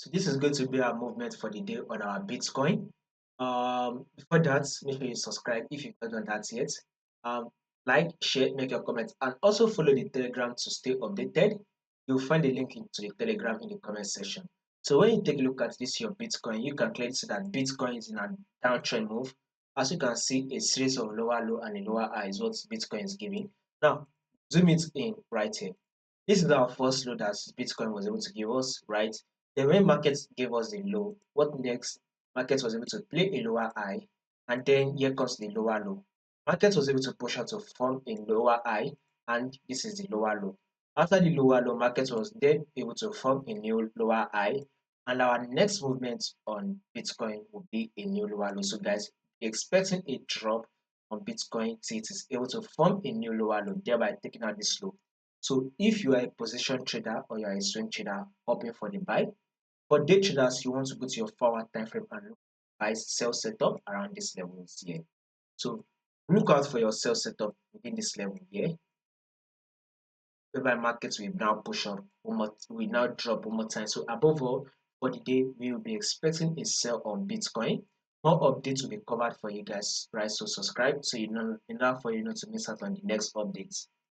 So this is going to be our movement for the day on our Bitcoin. Before that, make sure you subscribe if you've not done that yet. Um, like, share, make your comments, and also follow the Telegram to stay updated. You'll find the link into the Telegram in the comment section. So when you take a look at this your Bitcoin, you can clearly see that Bitcoin is in a downtrend move. As you can see, a series of lower low and a lower high is what Bitcoin is giving. Now, zoom it in right here. This is our first low that Bitcoin was able to give us, right? Then when market gave us the low, what next? Market was able to play a lower high, and then here comes the lower low. Market was able to push out to form a lower high, and this is the lower low. After the lower low, market was then able to form a new lower high, and our next movement on Bitcoin will be a new lower low. So guys, expecting a drop on Bitcoin till it is able to form a new lower low, thereby taking out this low. So if you are a position trader or you are a swing trader hoping for the buy, for day traders, you want to go to your forward time frame and look buy sell setup around this level here. So look out for your sell setup within this level here, whereby markets will now push up one more, will now drop one more time. So above all, for the day, we will be expecting a sell on Bitcoin. More updates will be covered for you guys, right? So subscribe so you know enough for you not to miss out on the next updates.